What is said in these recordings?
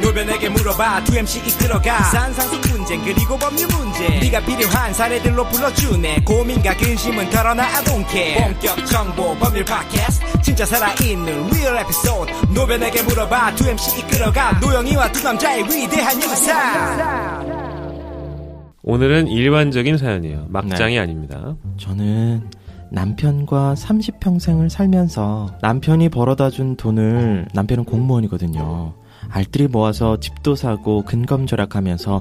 노변에게 물어봐 2MC 이끌어가 산상식 문제 그리고 법률 문제 네가 필요한 사례들로 불러주네 고민과 근심은 털어놔 I don't care 본격 정보 법률 팟캐스트 진짜 살아있는 리얼 에피소드 노변에게 물어봐 2MC 이끌어가 노영이와 두 남자의 위대한 영상. 오늘은 일반적인 사연이에요. 막장이 네. 아닙니다. 저는 남편과 30평생을 살면서 남편이 벌어다준 돈을, 남편은 공무원이거든요, 알뜰히 모아서 집도 사고 근검절약하면서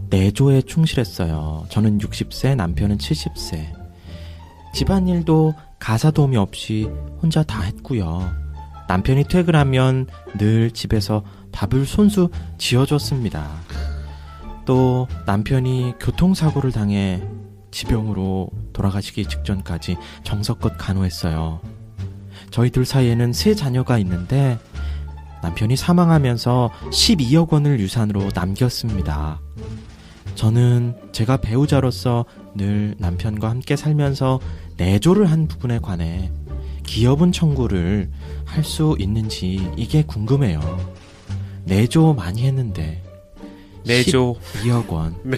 내조에 충실했어요. 저는 60세, 남편은 70세. 집안일도 가사 도움이 없이 혼자 다 했고요. 남편이 퇴근하면 늘 집에서 밥을 손수 지어줬습니다. 또 남편이 교통사고를 당해 지병으로 돌아가시기 직전까지 정성껏 간호했어요. 저희 둘 사이에는 3자녀가 있는데 남편이 사망하면서 12억 원을 유산으로 남겼습니다. 저는 제가 배우자로서 늘 남편과 함께 살면서 내조를 한 부분에 관해 기여분 청구를 할 수 있는지 이게 궁금해요. 내조 많이 했는데 내조 12억 원. 네.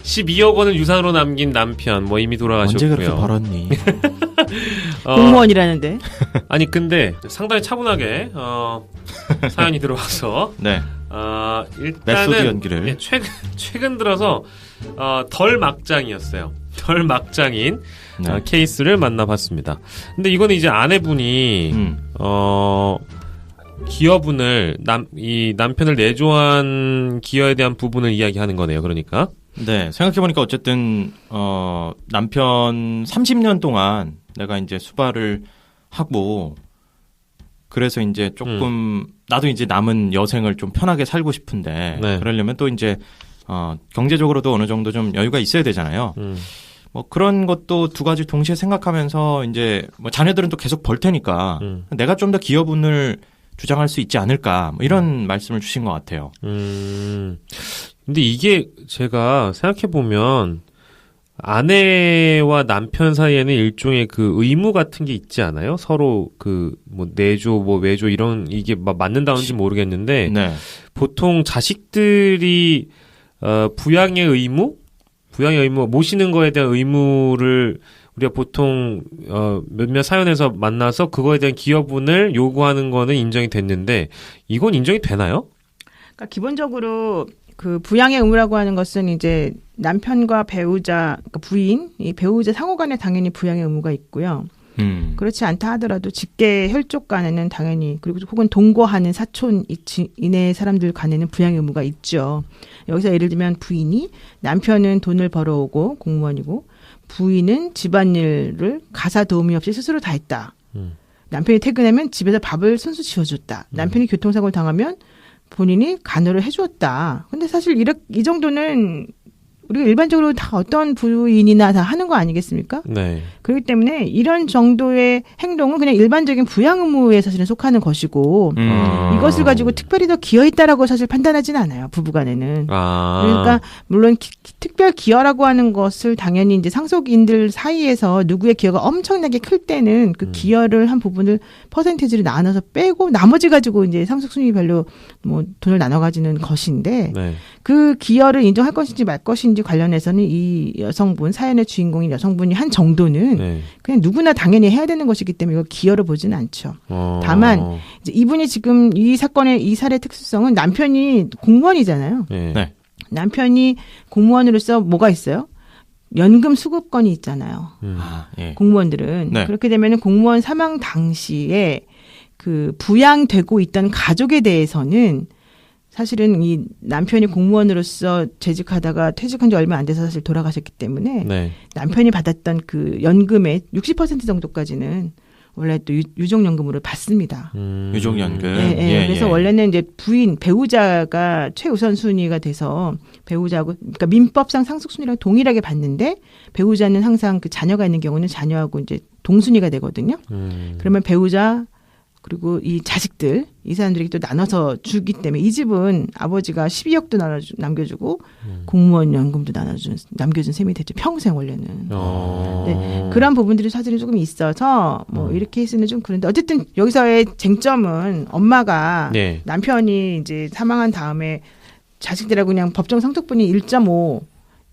12억 원을 유산으로 남긴 남편 뭐 이미 돌아가셨고요. 언제 그렇게 벌었니? 공무원이라는데. 아니 근데 상당히 차분하게 사연이 들어와서 네. 일단은 메소드 연기를. 예, 최근 들어서 덜 막장이었어요. 덜 막장인 네. 케이스를 만나봤습니다. 근데 이거는 이제 아내분이 기여분을 이 남편을 내조한 기여에 대한 부분을 이야기하는 거네요. 그러니까. 네, 생각해보니까 어쨌든, 남편 30년 동안 내가 이제 수발을 하고, 그래서 이제 조금, 나도 이제 남은 여생을 좀 편하게 살고 싶은데, 네. 그러려면 또 이제, 경제적으로도 어느 정도 좀 여유가 있어야 되잖아요. 뭐 그런 것도 두 가지 동시에 생각하면서 이제 뭐 자녀들은 또 계속 벌 테니까, 내가 좀 더 기여분을 주장할 수 있지 않을까, 뭐 이런 말씀을 주신 것 같아요. 근데 이게 제가 생각해보면 아내와 남편 사이에는 일종의 그 의무 같은 게 있지 않아요? 서로 그 뭐 내조 뭐 외조 이런 이게 맞는다는지 모르겠는데 네. 보통 자식들이 부양의 의무 모시는 거에 대한 의무를 우리가 보통 몇몇 사연에서 만나서 그거에 대한 기여분을 요구하는 거는 인정이 됐는데 이건 인정이 되나요? 그러니까 기본적으로 그 부양의 의무라고 하는 것은 이제 남편과 배우자, 그러니까 부인, 이 배우자 상호간에 당연히 부양의 의무가 있고요. 그렇지 않다 하더라도 직계 혈족 간에는 당연히, 그리고 혹은 동거하는 사촌 이내 사람들 간에는 부양의 의무가 있죠. 여기서 예를 들면 부인이 남편은 돈을 벌어오고 공무원이고 부인은 집안일을 가사 도움이 없이 스스로 다 했다. 남편이 퇴근하면 집에서 밥을 손수 지어줬다. 남편이 교통사고를 당하면 본인이 간호를 해주었다. 근데 사실 이 정도는 우리가 일반적으로 다 어떤 부인이나 다 하는 거 아니겠습니까? 네. 그렇기 때문에 이런 정도의 행동은 그냥 일반적인 부양 의무에 사실은 속하는 것이고 이것을 가지고 특별히 더 기여했다라고 사실 판단하지는 않아요. 부부간에는. 그러니까 물론 특별 기여라고 하는 것을 당연히 이제 상속인들 사이에서 누구의 기여가 엄청나게 클 때는 그 기여를 한 부분을 퍼센테이지를 나눠서 빼고 나머지 가지고 이제 상속 순위별로 뭐 돈을 나눠 가지는 것인데 네. 그 기여를 인정할 것인지 말 것인지 관련해서는 이 여성분, 사연의 주인공인 여성분이 한 정도는 네. 그냥 누구나 당연히 해야 되는 것이기 때문에 이걸 기여로 보지는 않죠. 다만 이제 이분이 지금 이 사건의 이 사례 특수성은 남편이 공무원이잖아요. 네. 네. 남편이 공무원으로서 뭐가 있어요? 연금 수급권이 있잖아요. 예. 공무원들은. 네. 그렇게 되면 공무원 사망 당시에 그 부양되고 있던 가족에 대해서는 사실은 이 남편이 공무원으로서 재직하다가 퇴직한 지 얼마 안 돼서 사실 돌아가셨기 때문에 네. 남편이 받았던 그 연금의 60% 정도까지는 원래 또 유족연금으로 받습니다. 유족연금. 예. 그래서 원래는 이제 부인, 배우자가 최우선 순위가 돼서 배우자하고, 그러니까 민법상 상속 순위랑 동일하게 받는데 배우자는 항상 그 자녀가 있는 경우는 자녀하고 이제 동순위가 되거든요. 그러면 배우자 그리고 이 자식들 이 사람들에게 또 나눠서 주기 때문에 이 집은 아버지가 12억도 남겨주고 공무원 연금도 남겨준 셈이 됐죠. 평생 원래는. 네, 그런 부분들이 사실은 조금 있어서 뭐 이 케이스는 좀 그런데 어쨌든 여기서의 쟁점은 엄마가 네. 남편이 이제 사망한 다음에 자식들하고 그냥 법정 상속분이 1.5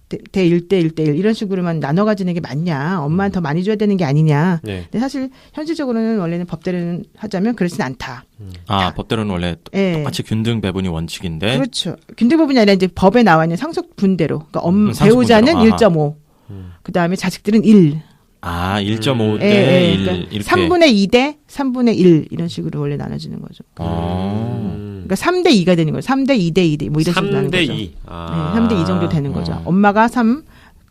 대 1대 1대 1 이런 식으로만 나눠 가지는 게 맞냐. 엄마는 더 많이 줘야 되는 게 아니냐. 네. 근데 사실 현실적으로는 원래는 법대로는 하자면 그렇진 않다. 법대로는 원래 똑같이 균등 배분이 원칙인데. 그렇죠. 균등 배분이 아니라 이제 법에 나와 있는 상속분대로. 그러니까 배우자는 1.5. 그다음에 자식들은 1. 1.5 대 1. 그러니까 이렇게. 3분의 2 대 3분의 1 이런 식으로 원래 나눠지는 거죠. 그러니까 3대 2가 되는 거예요. 3대 2대 2대 뭐 이런 식으로 나누는 거죠. 3대 2. 네, 3대 2 정도 되는 거죠. 엄마가 3,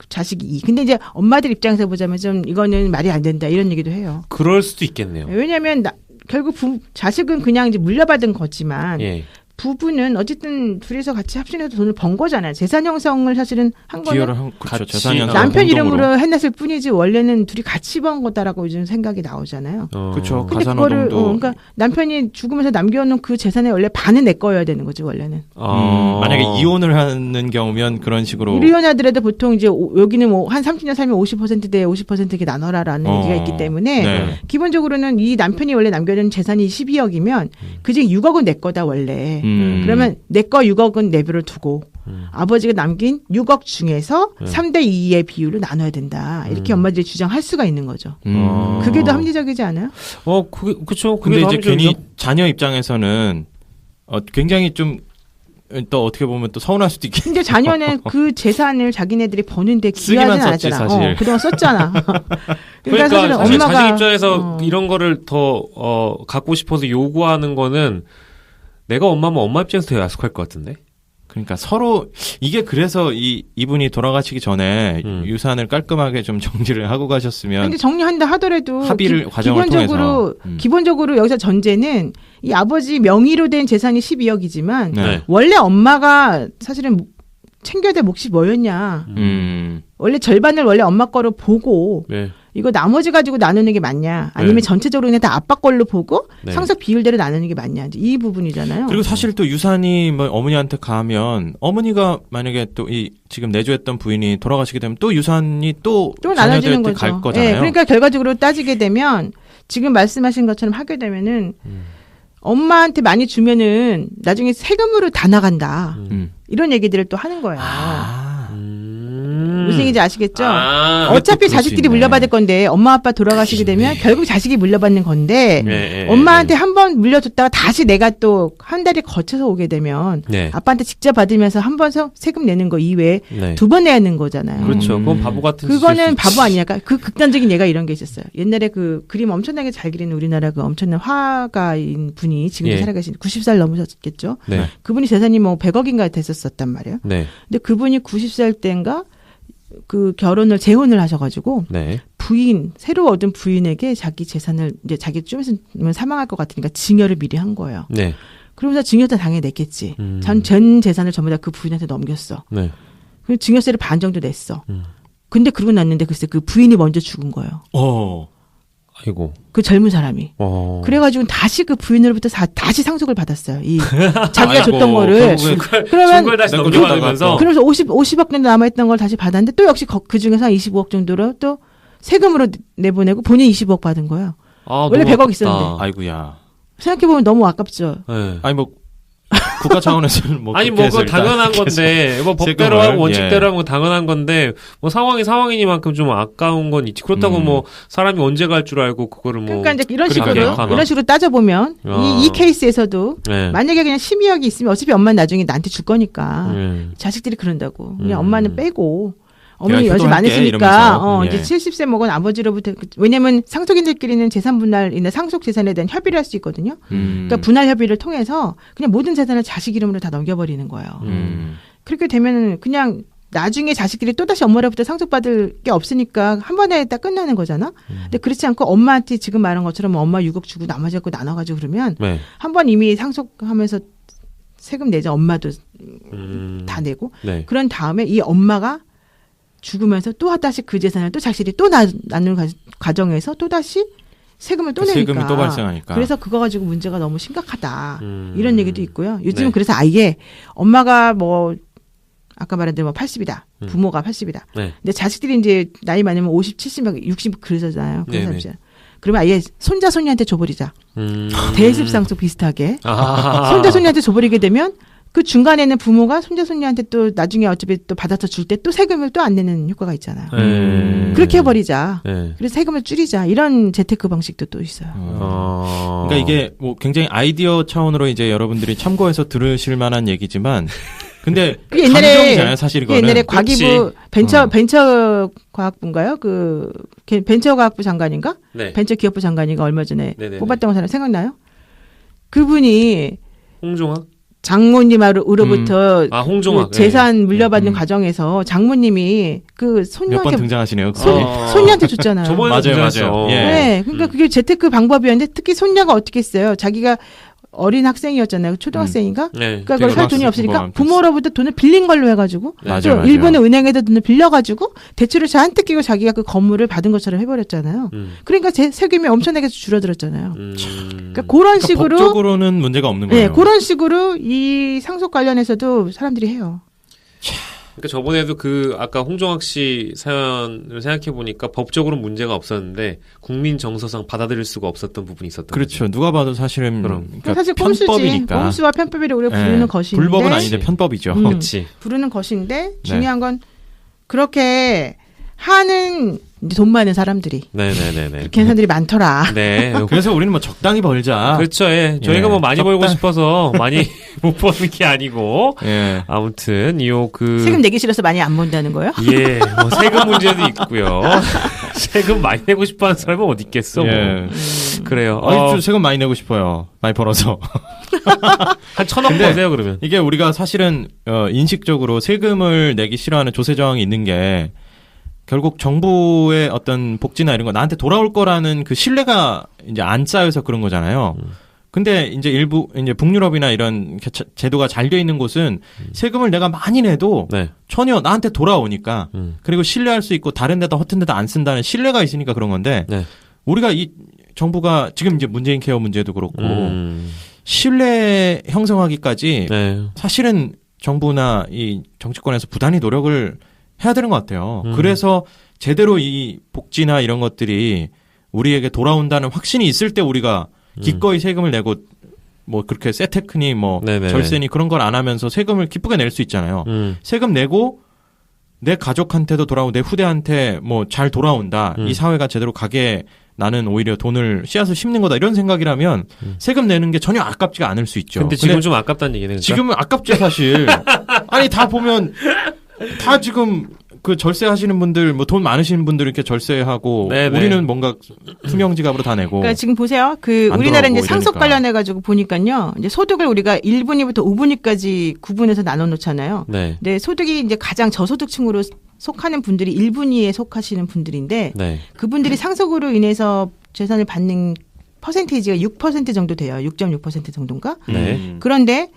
자식이 2. 근데 이제 엄마들 입장에서 보자면 좀 이거는 말이 안 된다 이런 얘기도 해요. 그럴 수도 있겠네요. 왜냐하면 결국 자식은 그냥 이제 물려받은 거지만 예. 부부는 어쨌든 둘이서 같이 합신해서 돈을 번 거잖아요. 재산 형성을 사실은 한 거는 기여를 한 그렇죠. 같이 재산 형성 남편 이름으로 해놨을 뿐이지 원래는 둘이 같이 번 거다라고 요즘 생각이 나오잖아요. 그렇죠. 근데 그거를 가사노동도 그러니까 남편이 죽으면서 남겨놓은 그 재산의 원래 반은 내 거여야 되는 거지 원래는. 만약에 이혼을 하는 경우면 그런 식으로 이혼하더라도 보통 이제 여기는 뭐 한 30년 살면 50%대 50% 이렇게 나눠라라는 얘기가 있기 때문에 네. 기본적으로는 이 남편이 원래 남겨둔 재산이 12억이면 그중에 6억은 내 거다 원래. 그러면 내 거 6억은 내버려 두고 아버지가 남긴 6억 중에서 3대 2의 비율로 나눠야 된다. 이렇게 엄마들이 주장할 수가 있는 거죠. 그게 더 합리적이지 않아요? 그렇죠. 근데 이제 괜히 자녀 입장에서는 굉장히 좀 또 어떻게 보면 또 서운할 수도 있겠. 근데 자녀는 그 재산을 자기네들이 버는데 기여하진 썼지, 않았잖아. 사실. 그동안 썼잖아. 그러니까 사실은 사실 엄마가 자식 입장에서 이런 거를 더 갖고 싶어서 요구하는 거는 내가 엄마면 엄마 입장에서 더 야속할 것 같은데. 그러니까 서로 이게 그래서 이분이 돌아가시기 전에 유산을 깔끔하게 좀 정리를 하고 가셨으면. 근데 정리한다 하더라도 합의를 과정을 통해서. 기본적으로 여기서 전제는 이 아버지 명의로 된 재산이 12억이지만 네. 원래 엄마가 사실은 챙겨야 될 몫이 뭐였냐. 원래 절반을 원래 엄마 거로 보고 네. 이거 나머지 가지고 나누는 게 맞냐. 아니면 네. 전체적으로 그냥 다 아빠 걸로 보고 네. 상속 비율대로 나누는 게 맞냐. 이제 이 부분이잖아요. 그리고 사실 또 유산이 뭐 어머니한테 가면 어머니가 만약에 또 이 지금 내조했던 부인이 돌아가시게 되면 또 유산이 또 나눠지는 거죠. 갈 거잖아요. 네, 그러니까 결과적으로 따지게 되면 지금 말씀하신 것처럼 하게 되면은 엄마한테 많이 주면은 나중에 세금으로 다 나간다. 이런 얘기들을 또 하는 거예요. 무슨 얘기인지 아시겠죠? 어차피 자식들이 물려받을 건데 엄마 아빠 돌아가시게 되면 결국 자식이 물려받는 건데 엄마한테 한 번 물려줬다가 다시 내가 또 한 달에 거쳐서 오게 되면 아빠한테 직접 받으면서 한 번 세금 내는 거 이외에 두 번 내야 하는 거잖아요. 그렇죠. 그건 바보 같은 그거는 바보 아니야. 그 극단적인 예가 이런 게 있었어요. 옛날에 그 그림 엄청나게 잘 그리는 우리나라 그 엄청난 화가인 분이 지금도 살아계신 90살 넘으셨겠죠. 네. 그분이 재산이 뭐 100억인가 됐었단 말이에요. 네. 근데 그분이 90살 때인가 그 재혼을 하셔가지고 새로 얻은 부인에게 자기 재산을 이제 자기 좀 있으면 사망할 것 같으니까 증여를 미리 한 거예요. 네. 그러면서 증여세 당연히 냈겠지. 전 재산을 전부 다 그 부인한테 넘겼어. 네. 그리고 증여세를 반 정도 냈어. 근데 그러고 났는데 글쎄 그 부인이 먼저 죽은 거예요. 아이고. 그 젊은 사람이. 그래가지고 다시 그 부인으로부터 다시 상속을 받았어요. 자기가 줬던 거를. 그러면 걸 다시 넘겨받으면서. 그러면서 50억 정도 남아있던 걸 다시 받았는데 또 역시 그 중에서 한 25억 정도로 또 세금으로 내보내고 본인 25억 받은 거예요. 원래 100억 있었는데. 아이고야. 생각해보면 너무 아깝죠. 네. 아니 뭐 국가 차원에서는 뭐 아니 뭐 그건 당연한 건데 뭐 법대로 하고 원칙대로 하고 당연한 건데 뭐 상황이 상황이니만큼 좀 아까운 건 있지. 그렇다고 뭐 사람이 언제 갈 줄 알고 그거를 뭐 그러니까 이제 이런 식으로 따져보면 이 케이스에서도 만약에 그냥 12억이 있으면 어차피 엄마는 나중에 나한테 줄 거니까 자식들이 그런다고 그냥 엄마는 빼고 어머니 연세 많으시니까 이제 70세 먹은 아버지로부터 왜냐면 상속인들끼리는 재산 분할이나 상속 재산에 대한 협의를 할 수 있거든요. 그러니까 분할 협의를 통해서 그냥 모든 재산을 자식 이름으로 다 넘겨버리는 거예요. 그렇게 되면 그냥 나중에 자식들이 또다시 엄마로부터 상속받을 게 없으니까 한 번에 딱 끝나는 거잖아. 근데 그렇지 않고 엄마한테 지금 말한 것처럼 엄마 6억 주고 나머지 갖고 나눠가지고 그러면 한 번 이미 상속하면서 세금 내자 엄마도 다 내고 그런 다음에 이 엄마가 죽으면서 또 다시 그 재산을 또 자식들이 또 나누는 과정에서 또 다시 세금을 또 내니까. 세금이 또 발생하니까. 그래서 그거 가지고 문제가 너무 심각하다. 이런 얘기도 있고요. 요즘은 네. 그래서 아예 엄마가 뭐 아까 말한 대로 뭐 80이다. 부모가 80이다. 네. 근데 자식들이 이제 나이 많으면 50, 70, 60 그러잖아요. 그런 네네. 사람들. 그러면 아예 손자 손녀한테 줘버리자. 대습상속 비슷하게. 손자 손녀한테 줘버리게 되면 그 중간에는 부모가 손자 손녀한테 또 나중에 어차피 또 받아서 줄 때 또 세금을 또 안 내는 효과가 있잖아요. 그렇게 해버리자. 네. 그래서 세금을 줄이자. 이런 재테크 방식도 또 있어요. 그러니까 이게 뭐 굉장히 아이디어 차원으로 이제 여러분들이 참고해서 들으실 만한 얘기지만 근데 그 옛날에 감정이잖아요, 사실 이거는. 옛날에 과기부 그치. 벤처 과학부인가요? 그 벤처 과학부 장관인가? 네. 벤처 기업부 장관인가 얼마 전에 네네네. 뽑았던 사람 생각나요? 그분이 홍종학? 장모님으로부터 홍종학. 그 재산 물려받는 과정에서 장모님이 그 몇 번 손녀한테 등장하시네요. 손녀한테 줬잖아요. 저번에 맞아요, 등장했어. 맞아요. 예. 네, 그러니까 그게 재테크 방법이었는데 특히 손녀가 어떻게 했어요? 자기가 어린 학생이었잖아요. 초등학생인가? 네. 그러니까 그걸 살 돈이 없으니까 부모로부터 돈을 빌린 걸로 해가지고 맞아요, 또 맞아요. 일본의 은행에다 돈을 빌려가지고 대출을 잔뜩 끼고 자기가 그 건물을 받은 것처럼 해버렸잖아요. 그러니까 세금이 엄청나게 줄어들었잖아요. 그러니까 그런 식으로 법적으로는 문제가 없는 거예요. 네, 그런 식으로 이 상속 관련해서도 사람들이 해요. 그러니까 저번에도 그 아까 홍종학 씨 사연을 생각해 보니까 법적으로 문제가 없었는데 국민 정서상 받아들일 수가 없었던 부분이 있었던 그렇죠. 거죠. 누가 봐도 사실은 그러니까 사실 꼼수지. 편법이니까. 꼼수와 편법이를 우리가 부르는 예, 것인데 불법은 아닌데 편법이죠. 그렇지. 부르는 것인데 중요한 건 그렇게 하는 이제 돈 많은 사람들이 네네네네. 그렇게 하는 사람들이 많더라. 네. 그래서 우리는 뭐 적당히 벌자. 그렇죠. 예. 저희가 예. 뭐 많이 벌고 적당- 싶어서 많이 못 버는 게 아니고 예. 아무튼 세금 내기 싫어서 많이 안 본다는 거예요? 예, 뭐 세금 문제도 있고요. 세금 많이 내고 싶어하는 사람은 어디 있겠어? 뭐. 예. 그래요. 좀 세금 많이 내고 싶어요. 많이 벌어서. 한 1,000원 근데 버세요 그러면. 이게 우리가 사실은 인식적으로 세금을 내기 싫어하는 조세 저항이 있는 게 결국 정부의 어떤 복지나 이런 거 나한테 돌아올 거라는 그 신뢰가 이제 안 쌓여서 그런 거잖아요. 근데 이제 일부 이제 북유럽이나 이런 제도가 잘 돼 있는 곳은 세금을 내가 많이 내도 네. 전혀 나한테 돌아오니까 그리고 신뢰할 수 있고 다른 데다 허튼 데다 안 쓴다는 신뢰가 있으니까 그런 건데 네. 우리가 이 정부가 지금 이제 문재인 케어 문제도 그렇고 신뢰 형성하기까지 네. 사실은 정부나 이 정치권에서 부단히 노력을 해야 되는 것 같아요. 그래서 제대로 이 복지나 이런 것들이 우리에게 돌아온다는 확신이 있을 때 우리가 기꺼이 세금을 내고 뭐 그렇게 세테크니 뭐 네네네. 절세니 그런 걸 안 하면서 세금을 기쁘게 낼 수 있잖아요. 세금 내고 내 가족한테도 돌아오고 내 후대한테 뭐 잘 돌아온다. 이 사회가 제대로 가게 나는 오히려 돈을 씨앗을 심는 거다. 이런 생각이라면 세금 내는 게 전혀 아깝지가 않을 수 있죠. 근데 지금 좀 아깝다는 얘기네. 그러니까? 지금은 아깝죠, 사실. 아니, 다 보면, 다 지금, 그 절세하시는 분들, 뭐 돈 많으신 분들 이렇게 절세하고, 네네. 우리는 뭔가 투명지갑으로 다 내고. 그러니까 지금 보세요. 그 안 우리나라 이제 돌아오고 상속 이러니까. 관련해 가지고 보니까요. 이제 소득을 우리가 1분위부터 5분위까지 구분해서 나눠 놓잖아요. 네. 근데 소득이 이제 가장 저소득층으로 속하는 분들이 1분위에 속하시는 분들인데 네. 그분들이 상속으로 인해서 재산을 받는 퍼센테이지가 6% 정도 돼요. 6.6% 정도인가? 네. 그런데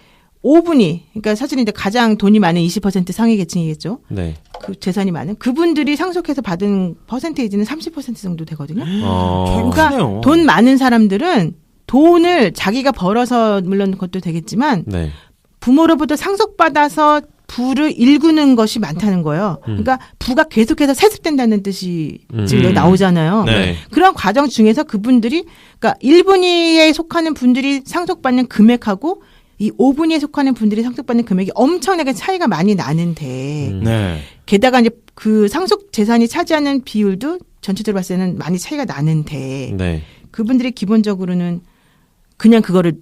5분위, 그러니까 사실은 이제 가장 돈이 많은 20% 상위 계층이겠죠. 네. 그 재산이 많은 그분들이 상속해서 받은 퍼센테이지는 30% 정도 되거든요. 그러니까 크네요. 돈 많은 사람들은 돈을 자기가 벌어서 물론 그것도 되겠지만 네. 부모로부터 상속받아서 부를 일구는 것이 많다는 거예요. 그러니까 부가 계속해서 세습된다는 뜻이 지금 여기 나오잖아요. 네. 그런 과정 중에서 그분들이 그러니까 1분위에 속하는 분들이 상속받는 금액하고 이 5분위에 속하는 분들이 상속받는 금액이 엄청나게 차이가 많이 나는데 네. 게다가 이제 그 상속 재산이 차지하는 비율도 전체적으로 봤을 때는 많이 차이가 나는데 네. 그분들이 기본적으로는 그냥 그거를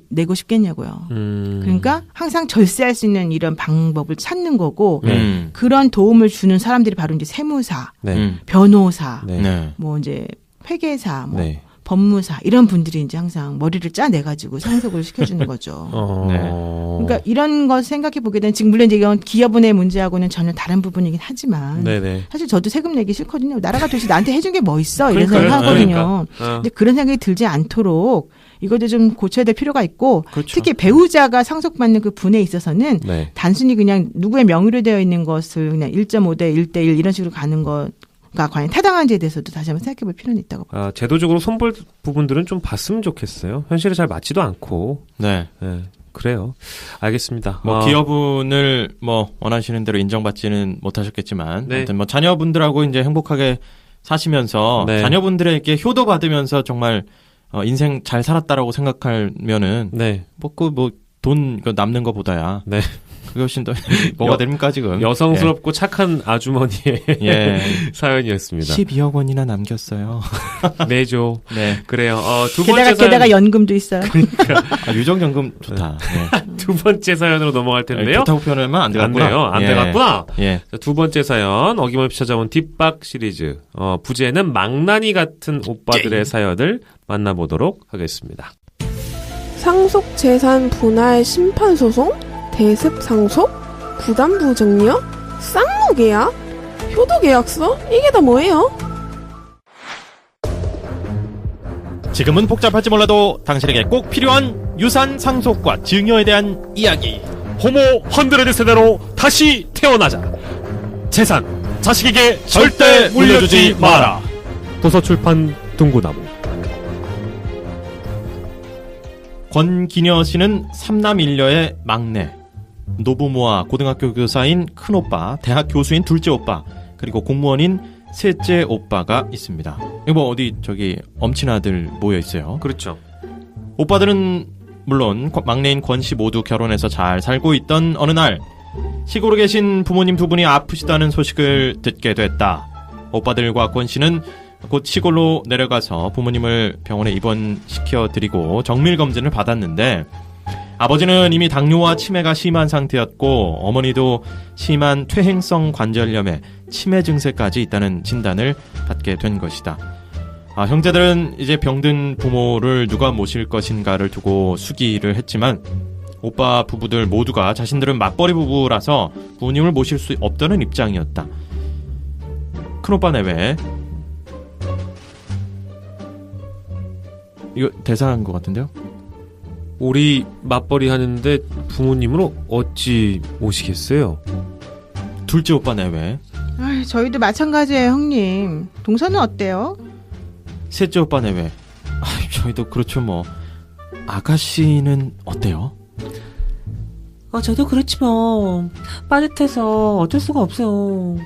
내고 싶겠냐고요. 그러니까 항상 절세할 수 있는 이런 방법을 찾는 거고 그런 도움을 주는 사람들이 바로 이제 세무사, 네. 변호사, 네. 네. 뭐 이제 회계사, 뭐 네. 법무사 이런 분들이 이제 항상 머리를 짜내 가지고 상속을 시켜주는 거죠. 네. 그러니까 이런 거 생각해 보게 되면 지금 물론 이제 이건 기업은의 문제하고는 전혀 다른 부분이긴 하지만 네네. 사실 저도 세금 내기 싫거든요. 나라가 도대체 나한테 해준 게 뭐 있어 이런 그러니까요. 생각하거든요. 그러니까. 근데 그런 생각이 들지 않도록 이것도 좀 고쳐야 될 필요가 있고 그렇죠. 특히 배우자가 상속받는 그 분에 있어서는 네. 단순히 그냥 누구의 명의로 되어 있는 것을 그냥 1.5대 1대 1 이런 식으로 가는 거 과연 타당한지에 대해서도 다시 한번 생각해볼 필요는 있다고 봅니다. 제도적으로 손볼 부분들은 좀 봤으면 좋겠어요. 현실에 잘 맞지도 않고. 네. 그래요. 알겠습니다. 기여분을 원하시는 대로 인정받지는 못하셨겠지만, 네. 아무튼 자녀분들하고 이제 행복하게 사시면서 네. 자녀분들에게 효도 받으면서 정말 인생 잘 살았다라고 생각하면은 네. 돈 남는 것보다야. 네. 그게 훨씬 더 뭐가 됩니까 지금? 여성스럽고 착한 아주머니의 사연이었습니다. 12억 원이나 남겼어요. 내죠. 네. 그래요. 두 번째 사연. 게다가 연금도 있어요. 유정연금 좋다. 네. 두 번째 사연으로 넘어갈 텐데요. 좋다고 표현하면 안 되겠구나. 안 돼요. 안 되겠구나. 예. 자, 두 번째 사연 어김없이 찾아온 뒷박 시리즈. 부제는 망나니 같은 오빠들의 사연을 만나보도록 하겠습니다. 상속 재산 분할 심판 소송, 대습 상속, 부담부 정리요, 쌍무 계약, 효도 계약서 이게 다 뭐예요? 지금은 복잡할지 몰라도 당신에게 꼭 필요한 유산 상속과 증여에 대한 이야기. 호모 100 세대로 다시 태어나자. 재산 자식에게 절대 물려주지 마라. 도서출판 둥구나무. 권기녀 씨는 3남 1녀의 막내. 노부모와 고등학교 교사인 큰오빠, 대학 교수인 둘째 오빠, 그리고 공무원인 셋째 오빠가 있습니다. 이거 어디 엄친아들 모여 있어요. 그렇죠. 오빠들은 물론 막내인 권 씨 모두 결혼해서 잘 살고 있던 어느 날 시골에 계신 부모님 두 분이 아프시다는 소식을 듣게 됐다. 오빠들과 권 씨는 곧 시골로 내려가서 부모님을 병원에 입원시켜드리고 정밀검진을 받았는데 아버지는 이미 당뇨와 치매가 심한 상태였고 어머니도 심한 퇴행성 관절염에 치매 증세까지 있다는 진단을 받게 된 것이다. 형제들은 이제 병든 부모를 누가 모실 것인가를 두고 수기를 했지만 오빠 부부들 모두가 자신들은 맞벌이 부부라서 부모님을 모실 수 없다는 입장이었다. 큰오빠 내외. 이거 대사한 것 같은데요? 우리 맞벌이 하는데 부모님으로 어찌 모시겠어요? 둘째 오빠 내외. 저희도 마찬가지예요, 형님. 동서는 어때요? 셋째 오빠 내외. 저희도 그렇죠 뭐. 아가씨는 어때요? 저도 그렇지 뭐. 빠듯해서 어쩔 수가 없어요.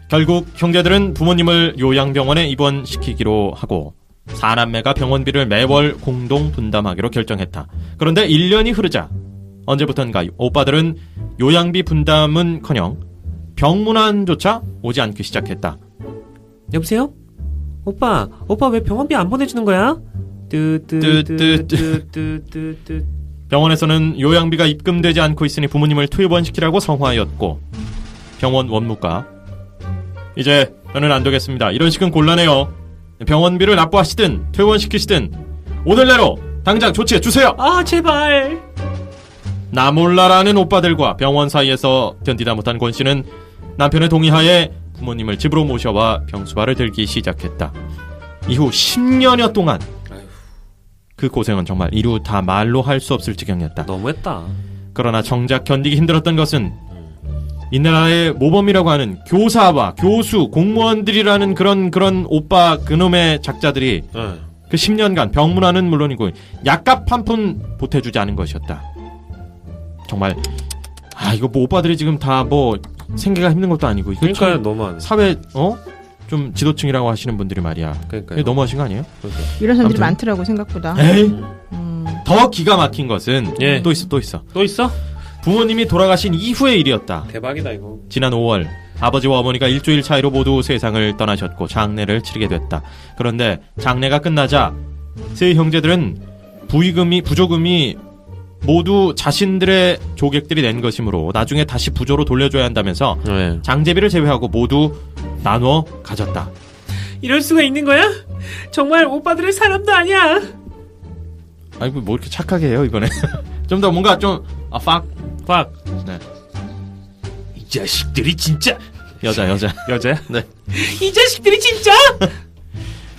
결국 형제들은 부모님을 요양병원에 입원시키기로 하고 사남매가 병원비를 매월 공동 분담하기로 결정했다. 그런데 1년이 흐르자 언제부턴가 오빠들은 요양비 분담은커녕 병문안조차 오지 않기 시작했다. 여보세요? 오빠 왜 병원비 안 보내주는 거야? 병원에서는 요양비가 입금되지 않고 있으니 부모님을 퇴원시키라고 성화하였고 병원 원무과 이제 저는 안 되겠습니다. 이런 식은 곤란해요. 병원비를 납부하시든 퇴원시키시든 오늘 내로 당장 조치해 주세요. 제발. 나 몰라라는 오빠들과 병원 사이에서 견디다 못한 권 씨는 남편의 동의하에 부모님을 집으로 모셔와 병수발을 들기 시작했다. 이후 10년여 동안 그 고생은 정말 이루 다 말로 할 수 없을 지경이었다. 너무했다. 그러나 정작 견디기 힘들었던 것은 이 나라의 모범이라고 하는 교사와 교수, 공무원들이라는 그런 오빠 그놈의 작자들이 그 10년간 병문안은 물론이고 약값 한 푼 보태주지 않은 것이었다. 정말 이거 뭐 오빠들이 지금 다 뭐 생계가 힘든 것도 아니고 이거 그러니까 너무하네. 사회 좀 지도층이라고 하시는 분들이 말이야. 그러니까요. 너무하신 거 아니에요? 이런 사람들이 아무튼. 많더라고 생각보다. 에이? 더 기가 막힌 것은 또 있어. 또 있어? 부모님이 돌아가신 이후의 일이었다. 대박이다 이거. 지난 5월 아버지와 어머니가 일주일 차이로 모두 세상을 떠나셨고 장례를 치르게 됐다. 그런데 장례가 끝나자 세 형제들은 부조금이 모두 자신들의 조객들이 낸 것이므로 나중에 다시 부조로 돌려줘야 한다면서 장제비를 제외하고 모두 나눠 가졌다. 이럴 수가 있는 거야? 정말 오빠들의 사람도 아니야. 아이고 뭐 이렇게 착하게 해요 이번에. 좀 더 뭔가 좀 팍. 네. 이 자식들이 진짜. 여자야? 네. 이 자식들이 진짜.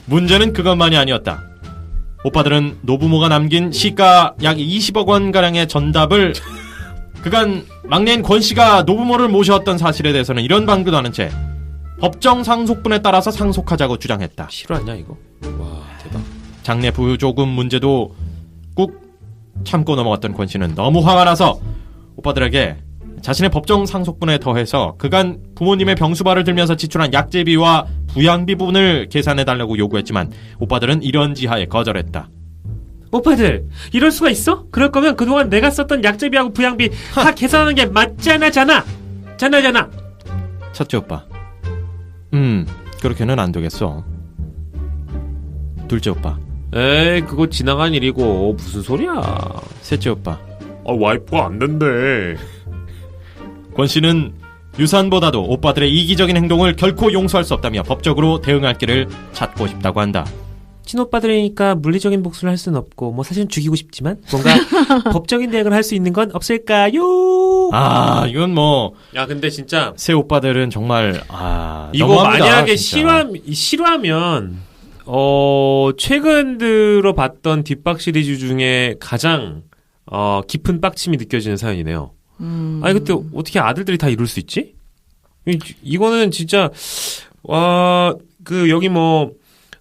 문제는 그것만이 아니었다. 오빠들은 노부모가 남긴 시가 약 20억 원가량의 전답을 그간 막내인 권 씨가 노부모를 모셔왔던 사실에 대해서는 이런 방도도 하는 채 법정 상속분에 따라서 상속하자고 주장했다. 실화냐 이거? 와 대박. 장래 부조금 문제도 꾹 참고 넘어갔던 권 씨는 너무 화가 나서 오빠들에게 자신의 법정 상속분에 더해서 그간 부모님의 병수발을 들면서 지출한 약제비와 부양비 부분을 계산해달라고 요구했지만 오빠들은 이런 지하에 거절했다. 오빠들 이럴 수가 있어? 그럴 거면 그동안 내가 썼던 약제비하고 부양비 다 계산하는 게 맞잖아. 첫째 오빠, 그렇게는 안 되겠어. 둘째 오빠, 에이 그거 지나간 일이고 무슨 소리야. 셋째 오빠, 와이프가 안 된대. 권 씨는 유산보다도 오빠들의 이기적인 행동을 결코 용서할 수 없다며 법적으로 대응할 길을 찾고 싶다고 한다. 친오빠들이니까 물리적인 복수를 할 수는 없고 뭐 사실은 죽이고 싶지만 뭔가 법적인 대응을 할 수 있는 건 없을까요? 이건 뭐 야 근데 진짜 새 오빠들은 정말 이거 너무합니다, 만약에 진짜. 실화면 최근 들어 봤던 뒷박 시리즈 중에 가장 깊은 빡침이 느껴지는 사연이네요. 아니 그때 어떻게 아들들이 다 이럴 수 있지? 이거는 진짜 여기 뭐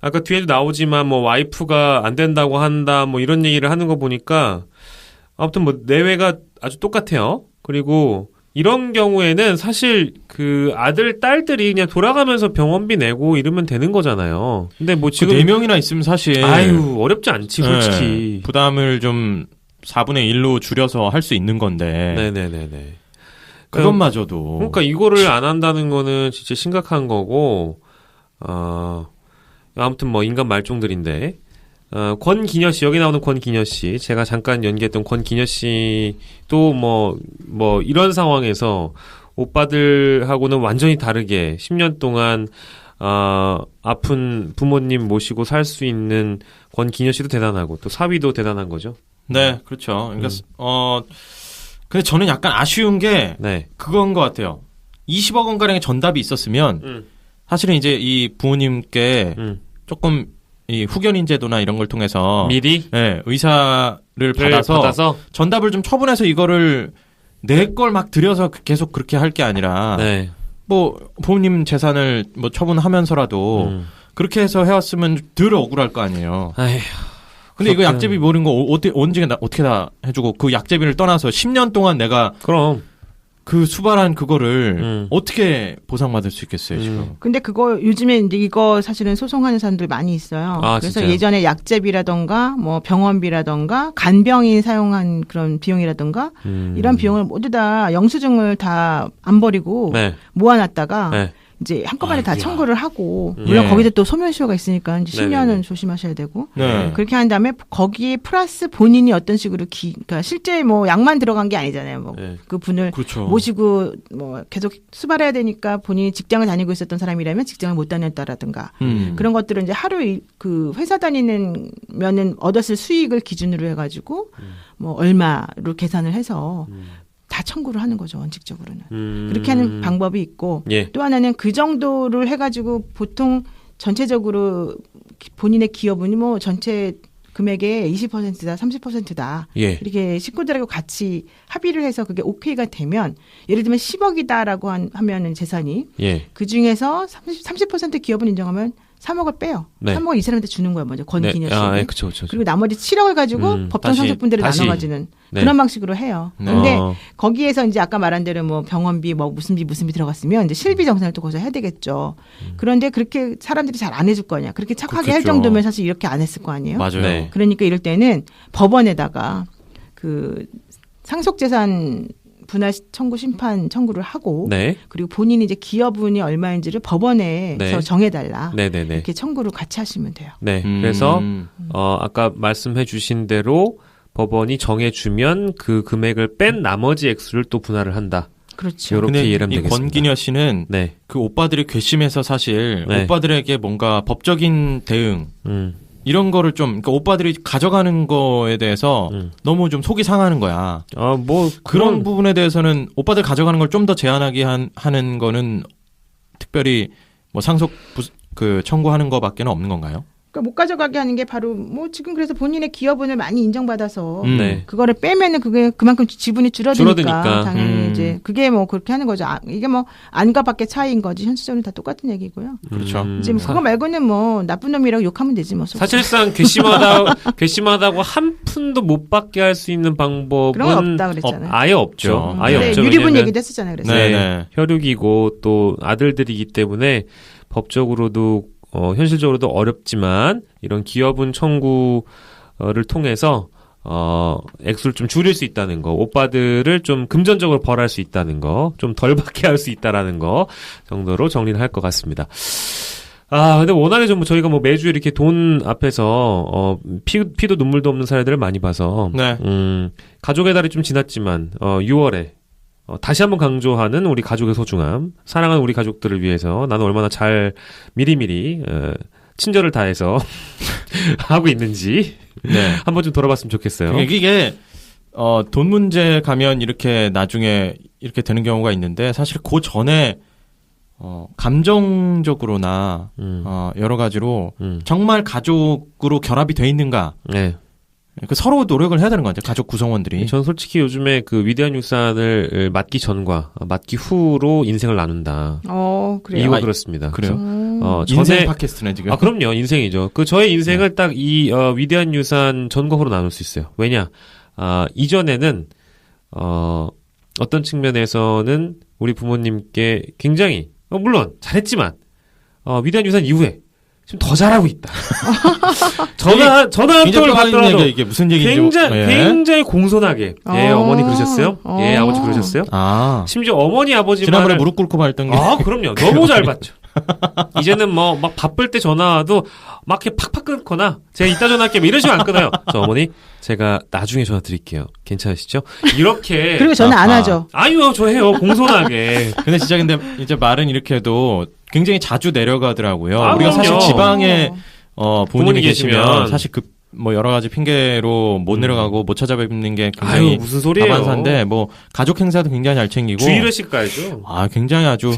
아까 뒤에도 나오지만 뭐 와이프가 안 된다고 한다 뭐 이런 얘기를 하는 거 보니까 아무튼 뭐 내외가 아주 똑같아요. 그리고 이런 경우에는 사실 그 아들 딸들이 그냥 돌아가면서 병원비 내고 이러면 되는 거잖아요. 근데 뭐 지금 4명이나 있으면 사실 어렵지 않지 솔직히. 네, 부담을 좀 4분의 1로 줄여서 할 수 있는 건데. 네네네네. 그것마저도. 그러니까 이거를 안 한다는 거는 진짜 심각한 거고. 아무튼 뭐 인간 말종들인데. 권기녀 씨, 여기 나오는 권기녀 씨, 제가 잠깐 연기했던 권기녀 씨도 뭐 이런 상황에서 오빠들하고는 완전히 다르게 10년 동안 아픈 부모님 모시고 살 수 있는 권기녀 씨도 대단하고 또 사위도 대단한 거죠. 네, 그렇죠. 그러니까 근데 저는 약간 아쉬운 게 그건 것 같아요. 20억 원가량의 전답이 있었으면 사실은 이제 이 부모님께 조금 이 후견인 제도나 이런 걸 통해서 미리 의사를 받아서 전답을 좀 처분해서 이거를 내 걸 막 들여서 계속 그렇게 할 게 아니라 뭐 부모님 재산을 뭐 처분하면서라도 그렇게 해서 해왔으면 덜 억울할 거 아니에요. 아휴. 근데 이거 약제비 모르는 거 어떻게 다 해주고 그 약제비를 떠나서 10년 동안 내가 그럼 그 수발한 그거를 어떻게 보상받을 수 있겠어요 지금? 근데 그거 요즘에 이제 이거 사실은 소송하는 사람들 많이 있어요. 그래서 진짜요? 예전에 약제비라던가 뭐 병원비라던가 간병인 사용한 그런 비용이라던가 이런 비용을 모두 다 영수증을 다 안 버리고 모아놨다가 이제 한꺼번에 다 청구를 하고 물론 거기도 또 소멸시효가 있으니까 이제 10년은 조심하셔야 되고 그렇게 한 다음에 거기에 플러스 본인이 어떤 식으로 그러니까 실제 뭐 약만 들어간 게 아니잖아요. 뭐 그 분을 모시고 뭐 계속 수발해야 되니까 본인이 직장을 다니고 있었던 사람이라면 직장을 못 다녔다라든가 그런 것들은 이제 하루 그 회사 다니면은 얻었을 수익을 기준으로 해가지고 뭐 얼마로 계산을 해서 다 청구를 하는 거죠, 원칙적으로는. 그렇게 하는 방법이 있고 또 하나는 그 정도를 해가지고 보통 전체적으로 본인의 기여분이 뭐 전체 금액의 20%다, 30%다. 이렇게 식구들하고 같이 합의를 해서 그게 오케이가 되면 예를 들면 10억이다라고 하면은 재산이 그 중에서 30% 기여분 인정하면 3억을 빼요. 3억을 이 사람한테 주는 거예요, 먼저 권기녀 씨. 그쵸. 그리고 나머지 7억을 가지고 법정 상속분들을 나눠 가지는 그런 방식으로 해요. 근데 거기에서 이제 아까 말한 대로 뭐 병원비 뭐 무슨 비 들어갔으면 이제 실비 정산을 또 거기서 해야 되겠죠. 그런데 그렇게 사람들이 잘 안 해줄 거냐. 그렇게 착하게 할 정도면 사실 이렇게 안 했을 거 아니에요. 맞아요. 그러니까 이럴 때는 법원에다가 그 상속재산 분할 청구 심판 청구를 하고 그리고 본인이 이제 기여분이 얼마인지를 법원에서 정해달라 이렇게 청구를 같이 하시면 돼요. 그래서 아까 말씀해주신 대로 법원이 정해주면 그 금액을 뺀 나머지 액수를 또 분할을 한다. 그렇죠. 이렇게 이해하면 되겠습니다. 권기녀 씨는 그 오빠들이 괘씸해서 사실 오빠들에게 뭔가 법적인 대응 이런 거를 좀, 그러니까 오빠들이 가져가는 거에 대해서 너무 좀 속이 상하는 거야. 뭐, 그런 부분에 대해서는 오빠들 가져가는 걸 좀 더 제한하게 하는 거는 특별히 뭐 상속 청구하는 거밖에는 없는 건가요? 못 가져가게 하는 게 바로 뭐 지금 그래서 본인의 기여분을 많이 인정받아서 네. 그거를 빼면은 그게 그만큼 지분이 줄어드니까 줄어드니까. 당연히 이제 그게 뭐 그렇게 하는 거죠. 이게 뭐 안과 밖의 차이인 거지 현실적으로 다 똑같은 얘기고요. 그렇죠. 이제 뭐 그거 말고는 뭐 나쁜 놈이라고 욕하면 되지 뭐. 사실상 괘씸하다고 한 푼도 못 받게 할 수 있는 방법은 그런 건 없다 그랬잖아요. 아예 없죠. 아예 네, 없죠. 유리분 왜냐면 얘기도 했었잖아요. 그래서 네. 혈육이고 또 아들들이기 때문에 법적으로도 현실적으로도 어렵지만 이런 기여분 청구를 통해서 액수를 좀 줄일 수 있다는 거, 오빠들을 좀 금전적으로 벌할 수 있다는 거, 좀 덜 받게 할 수 있다라는 거 정도로 정리를 할 것 같습니다. 근데 워낙에 좀 저희가 뭐 매주 이렇게 돈 앞에서 피도 눈물도 없는 사례들을 많이 봐서 네. 가족의 달이 좀 지났지만 6월에 다시 한번 강조하는 우리 가족의 소중함, 사랑하는 우리 가족들을 위해서 나는 얼마나 잘 미리미리 친절을 다해서 하고 있는지 네. 한번 좀 돌아봤으면 좋겠어요. 이게 돈 문제 가면 이렇게 나중에 이렇게 되는 경우가 있는데 사실 그 전에 감정적으로나 여러 가지로 정말 가족으로 결합이 돼 있는가? 네. 그 서로 노력을 해야 되는 거 같아요. 가족 구성원들이. 전 솔직히 요즘에 그 위대한 유산을 맞기 전과 맞기 후로 인생을 나눈다. 그래요. 이유가 그렇습니다. 그래요? 전에 인생 팟캐스트네 지금. 그럼요. 인생이죠. 저의 인생을 딱 이 위대한 유산 전과 후로 나눌 수 있어요. 왜냐? 이전에는 어떤 측면에서는 우리 부모님께 굉장히 물론 잘했지만 위대한 유산 이후에 지금 더 잘하고 있다. 전화 한 통을 받더라도 이게 무슨 얘기인지 굉장히 공손하게 어머니 그러셨어요? 아버지 그러셨어요? 심지어 어머니 아버지 지난번에 무릎 꿇고 밟던 게 그럼요. 너무 잘 봤죠. 이제는 뭐 막 바쁠 때 전화도 막 이렇게 팍팍 끊거나 제가 이따 전화할게요. 이런 식으로 안 끊어요. 어머니 제가 나중에 전화 드릴게요. 괜찮으시죠? 이렇게 그리고 전화 안 하죠. 아니요, 저 해요. 공손하게. 근데 이제 말은 이렇게 해도 굉장히 자주 내려가더라고요. 우리가 그럼요. 사실 지방에 부모님이 계시면 계시면 사실 뭐 여러 가지 핑계로 못 내려가고 못 찾아뵙는 게 굉장히 무슨 소리예요? 다반사인데 뭐 가족 행사도 굉장히 잘 챙기고 주일회식 가야죠. 굉장히 아주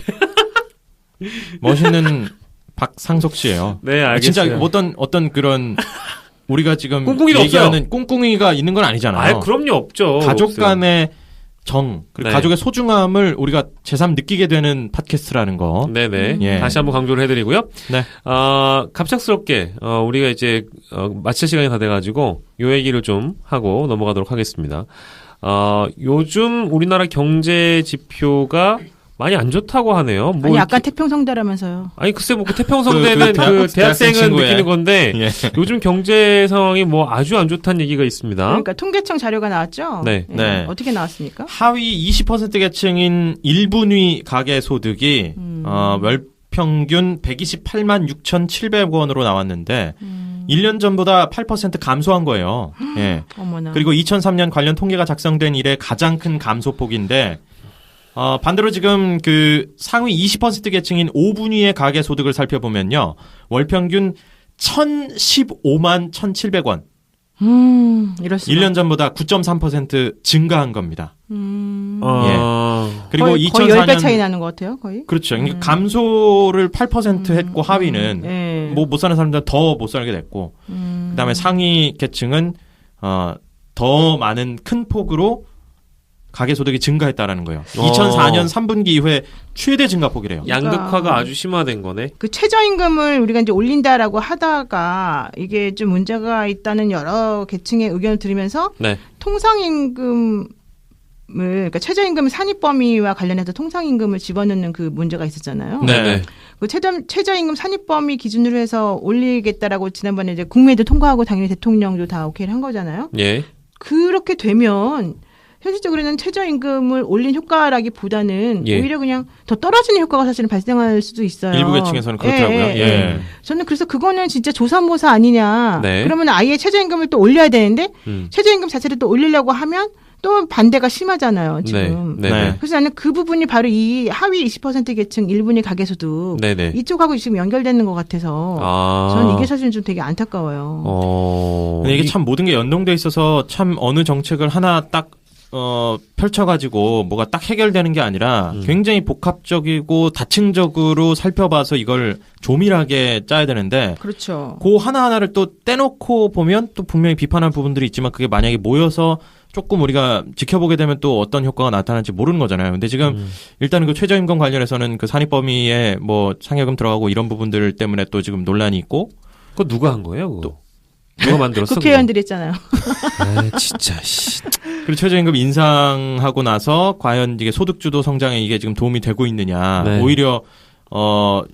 멋있는 박상석 씨예요. 네, 알겠어요. 진짜 어떤 그런 우리가 지금 꿍꿍이도 얘기하는 없어요. 꿍꿍이가 있는 건 아니잖아요. 그럼요, 없죠. 가족 없어요. 간의 정, 그리고 네. 가족의 소중함을 우리가 새삼 느끼게 되는 팟캐스트라는 거. 네네. 예. 다시 한번 강조를 해드리고요. 네. 갑작스럽게, 우리가 이제, 마칠 시간이 다 돼가지고, 요 얘기를 좀 하고 넘어가도록 하겠습니다. 요즘 우리나라 경제 지표가 많이 안 좋다고 하네요. 아니 약간 태평성대라면서요. 아니 글쎄 뭐 그 태평성대는 대학생은 친구의. 느끼는 건데 예. 요즘 경제 상황이 뭐 아주 안 좋다는 얘기가 있습니다. 그러니까 통계청 자료가 나왔죠. 네. 예. 네. 어떻게 나왔습니까? 하위 20% 계층인 1분위 가계 소득이 월 평균 128만 6,700원으로 나왔는데 1년 전보다 8% 감소한 거예요. 예. 어머나. 그리고 2003년 관련 통계가 작성된 이래 가장 큰 감소폭인데 반대로 지금 그 상위 20% 계층인 5분위의 가계 소득을 살펴보면요. 월 평균 1,015만 1,700원. 이럴 수가. 1년 전보다 9.3% 증가한 겁니다. 그리고 거의 2004년 10배 차이 나는 것 같아요, 거의. 그렇죠. 그러니까 감소를 8% 했고 하위는 예. 뭐 못 사는 사람들은 더 못 살게 됐고 그다음에 상위 계층은 더 많은 큰 폭으로 가계 소득이 증가했다라는 거예요. 2004년 3분기 이후에 최대 증가폭이래요. 양극화가 아주 심화된 거네. 그 최저임금을 우리가 이제 올린다라고 하다가 이게 좀 문제가 있다는 여러 계층의 의견을 들으면서 네. 그러니까 최저임금 산입 범위와 관련해서 통상임금을 집어넣는 그 문제가 있었잖아요. 네네. 그 최저임금 산입 범위 기준으로 해서 올리겠다라고 지난번에 이제 국회에도 통과하고 당연히 대통령도 다 오케이를 한 거잖아요. 예. 그렇게 되면 현실적으로는 최저임금을 올린 효과라기보다는 예. 오히려 그냥 더 떨어지는 효과가 사실은 발생할 수도 있어요. 일부 계층에서는 그렇더라고요. 예. 저는 그래서 그거는 진짜 조삼모사 아니냐. 네. 그러면 아예 최저임금을 또 올려야 되는데 최저임금 자체를 또 올리려고 하면 또 반대가 심하잖아요. 지금. 네. 네. 그래서 나는 그 부분이 바로 이 하위 20% 계층 1분위 가계소득 네네. 이쪽하고 지금 연결되는 것 같아서 저는 이게 사실은 좀 되게 안타까워요. 근데 이게 참 모든 게 연동돼 있어서 참 어느 정책을 하나 딱 펼쳐가지고 뭐가 딱 해결되는 게 아니라 굉장히 복합적이고 다층적으로 살펴봐서 이걸 조밀하게 짜야 되는데. 그렇죠. 그 하나하나를 또 떼놓고 보면 또 분명히 비판할 부분들이 있지만 그게 만약에 모여서 조금 우리가 지켜보게 되면 또 어떤 효과가 나타날지 모르는 거잖아요. 근데 지금 일단은 그 최저임금 관련해서는 그 산입범위에 뭐 상여금 들어가고 이런 부분들 때문에 또 지금 논란이 있고. 그거 누가 한 거예요? 그거? 누가 만들었어? 국회의원들이 했잖아요. 아, 진짜 씨. 그리고 최저임금 인상하고 나서 과연 이게 소득주도 성장에 이게 지금 도움이 되고 있느냐. 네. 오히려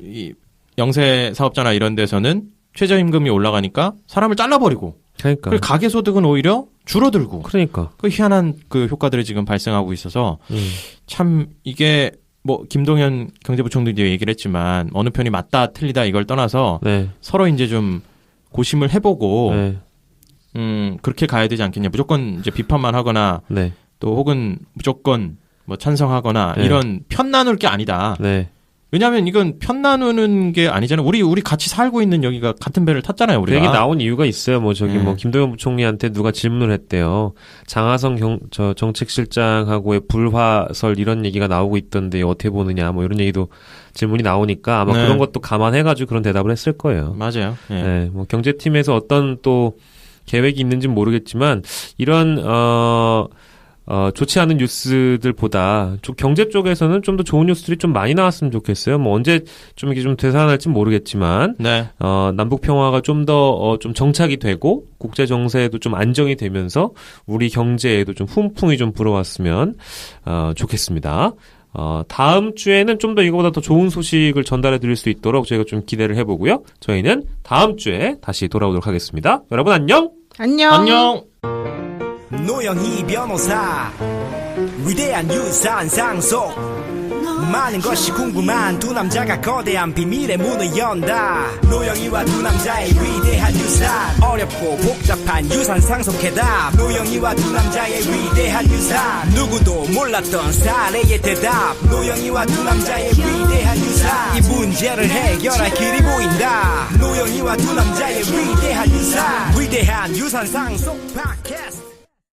이 영세 사업자나 이런 데서는 최저임금이 올라가니까 사람을 잘라버리고. 그러니까. 그리고 가계 소득은 오히려 줄어들고. 그러니까. 그 희한한 그 효과들이 지금 발생하고 있어서 참 이게 뭐 김동연 경제부총리도 이제 얘기를 했지만 어느 편이 맞다 틀리다 이걸 떠나서 네. 서로 이제 좀 고심을 해보고 네. 그렇게 가야 되지 않겠냐. 무조건 이제 비판만 하거나 네. 또 혹은 무조건 뭐 찬성하거나 네. 이런 편 나눌 게 아니다. 네. 왜냐하면 이건 편 나누는 게 아니잖아요. 우리 같이 살고 있는 여기가 같은 배를 탔잖아요. 우리가. 그 얘기 나온 이유가 있어요. 뭐 저기 네. 뭐 김동연 부총리한테 누가 질문을 했대요. 장하성 정책실장하고의 불화설 이런 얘기가 나오고 있던데 어떻게 보느냐 뭐 이런 얘기도 질문이 나오니까 아마 네. 그런 것도 감안해가지고 그런 대답을 했을 거예요. 맞아요. 예. 네. 뭐 경제팀에서 어떤 또 계획이 있는지는 모르겠지만 이런 좋지 않은 뉴스들보다 좀 경제 쪽에서는 좀 더 좋은 뉴스들이 좀 많이 나왔으면 좋겠어요. 뭐 언제 좀 이게 좀 되살아날지 모르겠지만, 네. 남북 평화가 좀 더 좀 정착이 되고 국제 정세도 좀 안정이 되면서 우리 경제에도 좀 훈풍이 좀 불어왔으면 좋겠습니다. 다음 주에는 좀 더 이거보다 더 좋은 소식을 전달해 드릴 수 있도록 저희가 좀 기대를 해보고요. 저희는 다음 주에 다시 돌아오도록 하겠습니다. 여러분 안녕! 안녕! 노영희 변호사 위대한 유산 상속 많은 것이 궁금한 두 남자가 거대한 비밀의 문을 연다. 노영희와 두 남자의 위대한 유산 어렵고 복잡한 유산 상속 해답. 노영희와 두 남자의 위대한 유산 누구도 몰랐던 사례의 대답. 노영희와 두 남자의 위대한 유산 이 문제를 해결할 길이 보인다. 노영희와 두 남자의 위대한 유산 상속 팟캐스트